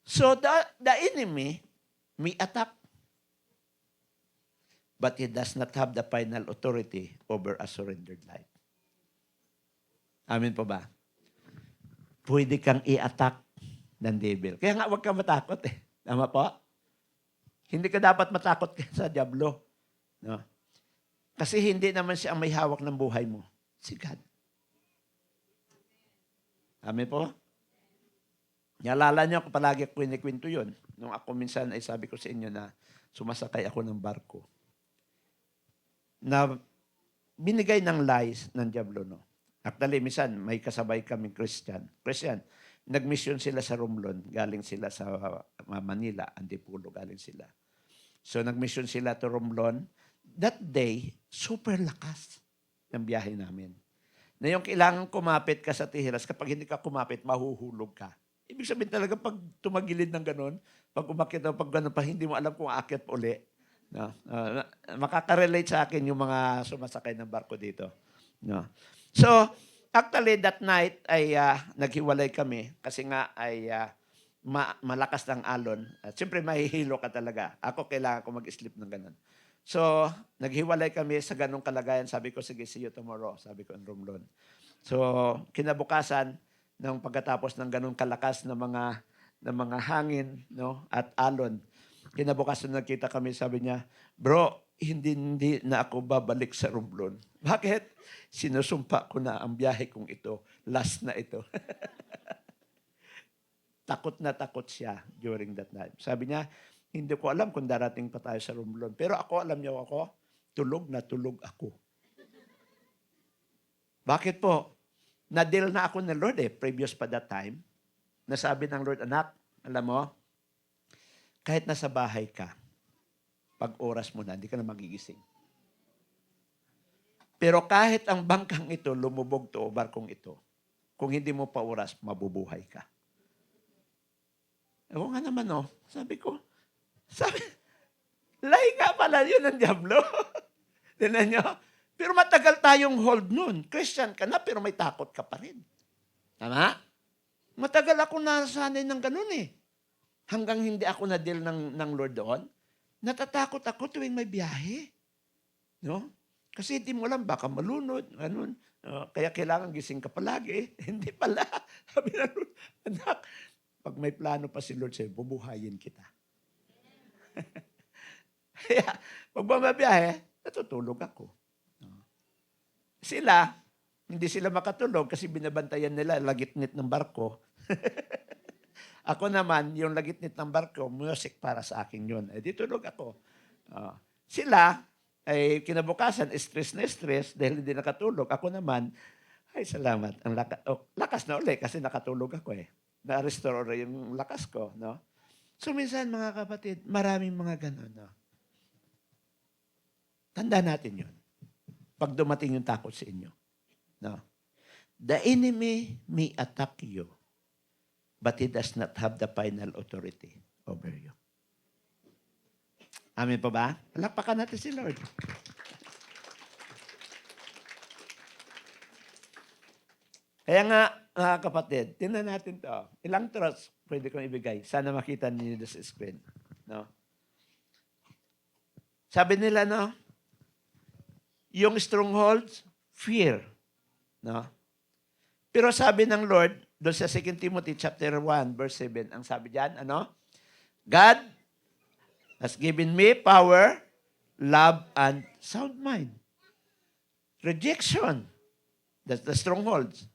So the enemy may attack, but he does not have the final authority over a surrendered life. Amen po ba? Pwede kang i-attack ng devil. Kaya nga huwag kang matakot eh. Tama po? Hindi ka dapat matakot sa diablo. No? Kasi hindi naman siya ang may hawak ng buhay mo. Si God. Amen po? Naalala niyo, palagi ko kwento yun. Nung ako minsan ay sabi ko sa inyo na sumasakay ako ng barko. Na binigay ng lies ng diablo, no? Actually, minsan may kasabay kaming Christian. Nag-mission sila sa Romblon. Galing sila sa Manila. Antipulo, galing sila. So, nag-mission sila to Romblon. That day, super lakas ng biyahe namin. Na yung kailangan kumapit ka sa Tihiras, kapag hindi ka kumapit, mahuhulog ka. Ibig sabihin talaga, pag tumagilid ng ganun, pag umakyat o pag ganun pa, hindi mo alam kung aakyat pa uli. No? Makaka-relate sa akin yung mga sumasakay ng barko dito. No? So, actually, that night ay naghiwalay kami kasi nga ay malakas ng alon. At siyempre, mahihilo ka talaga. Ako, kailangan ko mag-sleep ng ganun. So, naghiwalay kami sa ganung kalagayan. Sabi ko, sige, see you tomorrow. Sabi ko, in Romblon. So, kinabukasan, ng pagkatapos ng ganung kalakas na mga hangin, no, at alon, kinabukasan nagkita kami, sabi niya, "Bro, hindi na ako babalik sa Romblon." Bakit? Sinusumpa ko na ang biyahe kong ito. Last na ito. Takot na takot siya during that time. Sabi niya, hindi ko alam kung darating pa tayo sa Romblon. Pero ako, alam niyo ako, tulog na tulog ako. Bakit po? Na-deal na ako ng Lord previous pa that time. Nasabi ng Lord, "Anak, alam mo, kahit nasa bahay ka, pag oras mo na, hindi ka na magigising. Pero kahit ang bangkang ito, lumubog to o barkong ito, kung hindi mo pa oras, mabubuhay ka." Oo nga naman, no? Sabi, lahi nga pala yun ng diablo. Tignan nyo? Pero matagal tayong hold nun. Christian ka na, pero may takot ka pa rin. Tama? Matagal ako nasanay ng ganun eh. Hanggang hindi ako na-deal ng Lord doon, natatakot ako tuwing may biyahe. No? Kasi hindi mo alam, baka malunod. Ganun. Kaya kailangan gising ka palagi. Hindi pala. Sabi ng Lord, "Anak, pag may plano pa si Lord sa'yo, bubuhayin kita." Kaya, pag bumabiyahe, natutulog ako. Sila, hindi sila makatulog kasi binabantayan nila lagitnit ng barko. Ako naman, yung lagitnit ng barko, music para sa akin yun. Di tulog ako. Sila, ay kinabukasan, stress na stress dahil hindi nakatulog. Ako naman, ay salamat. Ang lakas na uli kasi nakatulog ako eh. Na-restore yung lakas ko. No? So minsan mga kapatid, maraming mga ganun. No? Tanda natin yun. Pag dumating yung takot sa inyo. No? The enemy may attack you, but he does not have the final authority over you. Amen pa ba? Palakpakan natin si Lord. Kaya nga, mga kapatid, tingnan natin to. Ilang truths pwede kong ibigay? Sana makita niyo sa screen. No? Sabi nila, no? Yung strongholds, fear. No? Pero sabi ng Lord, doon sa 2 Timothy chapter 1, verse 7, ang sabi diyan, ano? God has given me power, love, and sound mind. Rejection. That's the strongholds.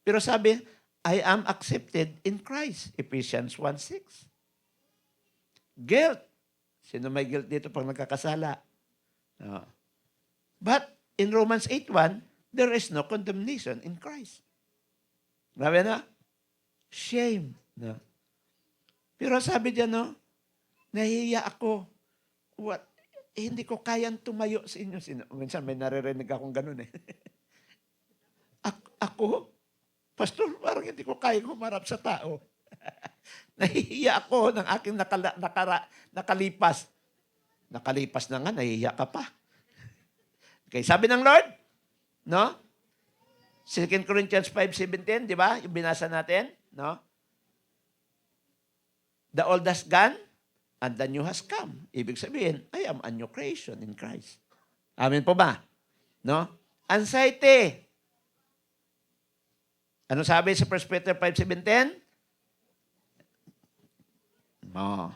Pero sabi, I am accepted in Christ. Ephesians 1:6. Guilt. Sino may guilt dito pag nagkakasala? No. But in Romans 8:1, there is no condemnation in Christ. Grabe na? Shame. No. Pero sabi diyan, no, nahihiya ako. What? Hindi ko kayang tumayo sa inyo. Minsan may naririnig akong ganun eh. Ako? Pastor, parang hindi ko kayang humarap sa tao. Nahihiya ako ng aking nakalipas. Nakalipas na nga, nahihiya ka pa. Okay, sabi ng Lord, no? 2 Corinthians 5:17, di ba? Yung binasa natin, no? The old has gone, and the new has come. Ibig sabihin, I am a new creation in Christ. Amen po ba? No? Anxiety. Ano sabi sa 1 Peter 5:17? No.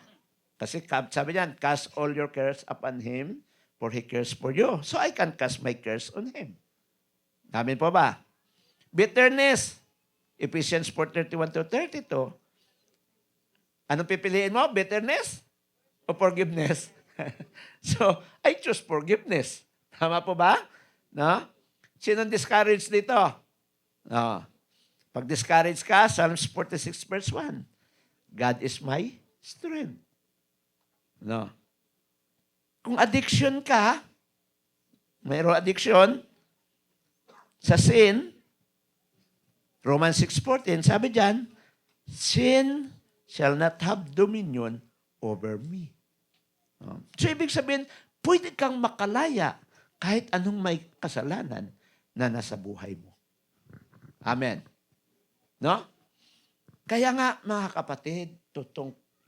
Kasi sabi niyan, cast all your cares upon Him, for He cares for you. So I can cast my cares on Him. Amen po ba? Bitterness. Ephesians 4:31-32. Anong pipiliin mo? Bitterness o forgiveness? So, I choose forgiveness. Tama po ba? No? Sinong discouraged dito? No. Pag discouraged ka, Psalms 46 verse 1. God is my strength. No. Kung addiction ka, mayroong addiction sa sin, Romans 6:14, sabi diyan, sin shall not have dominion over me. So, ibig sabihin, pwede kang makalaya kahit anong may kasalanan na nasa buhay mo. Amen. No? Kaya nga, mga kapatid,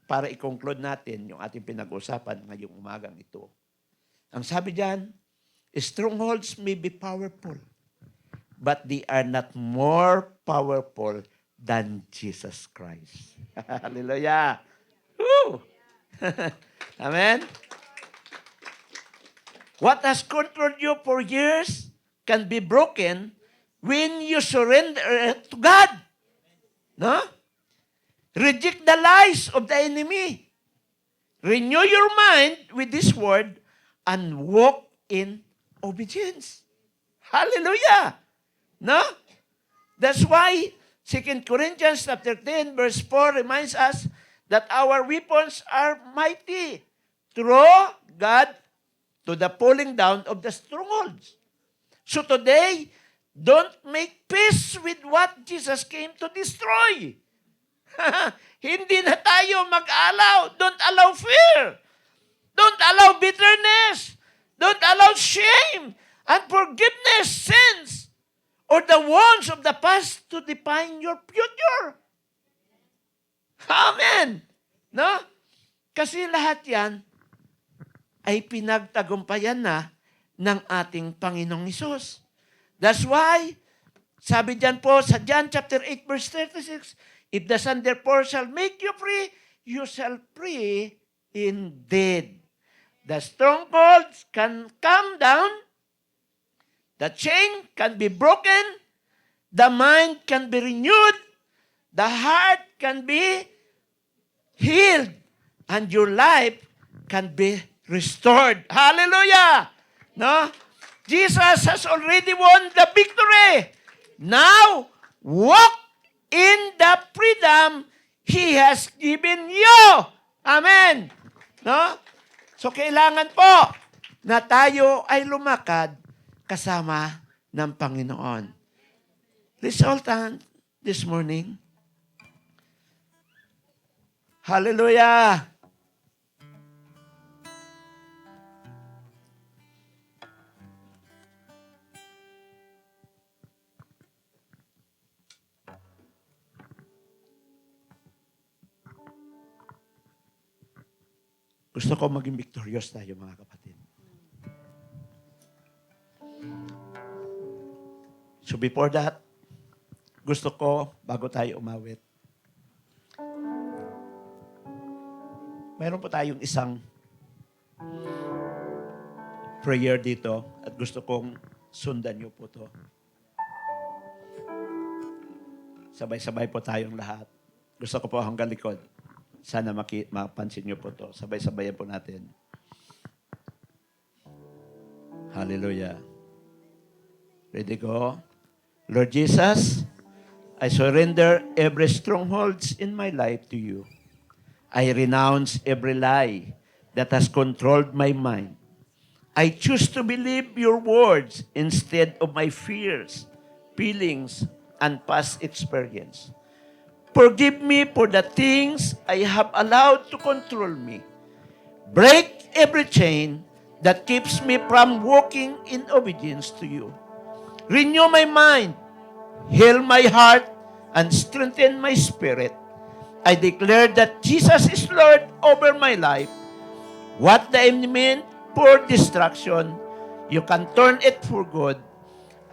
para i-conclude natin yung ating pinag-usapan ngayong umagang ito. Ang sabi diyan, strongholds may be powerful, but they are not more powerful than Jesus Christ. Hallelujah. Woo! Amen? What has controlled you for years can be broken when you surrender it to God. No? Reject the lies of the enemy. Renew your mind with this word and walk in obedience. Hallelujah. No? That's why 2 Corinthians chapter 10 verse 4 reminds us that our weapons are mighty through God to the pulling down of the strongholds. So today, don't make peace with what Jesus came to destroy. Hindi na tayo mag-allow. Don't allow fear. Don't allow bitterness. Don't allow shame, unforgiveness, sins, or the wounds of the past to define your future. Amen. No? Kasi lahat yan ay pinagtagumpayan na ng ating Panginoong Hesus. That's why, sabi diyan po sa John chapter 8 verse 36, if the Son therefore shall make you free, you shall free indeed. The strongholds can come down, the chain can be broken, the mind can be renewed, the heart can be healed, and your life can be restored. Hallelujah! No? Jesus has already won the victory. Now, walk in the freedom He has given you. Amen. No? So, kailangan po na tayo ay lumakad kasama ng Panginoon. Let's all stand this morning. Hallelujah! Gusto ko maging victorious tayo, mga kapatid. So before that, gusto ko, bago tayo umawit, mayroon po tayong isang prayer dito at gusto kong sundan niyo po to. Sabay-sabay po tayong lahat. Gusto ko po hanggang likod. Sana mapansin niyo po to. Sabay-sabayan po natin. Hallelujah. Ready, go? Lord Jesus, I surrender every strongholds in my life to you. I renounce every lie that has controlled my mind. I choose to believe your words instead of my fears, feelings, and past experience. Forgive me for the things I have allowed to control me. Break every chain that keeps me from walking in obedience to you. Renew my mind, heal my heart, and strengthen my spirit. I declare that Jesus is Lord over my life. What the enemy meant for destruction, you can turn it for good.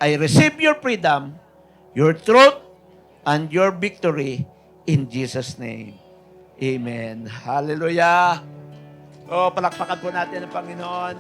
I receive your freedom, your truth, and your victory in Jesus' name. Amen. Hallelujah. Oh, palakpakan po natin ang Panginoon.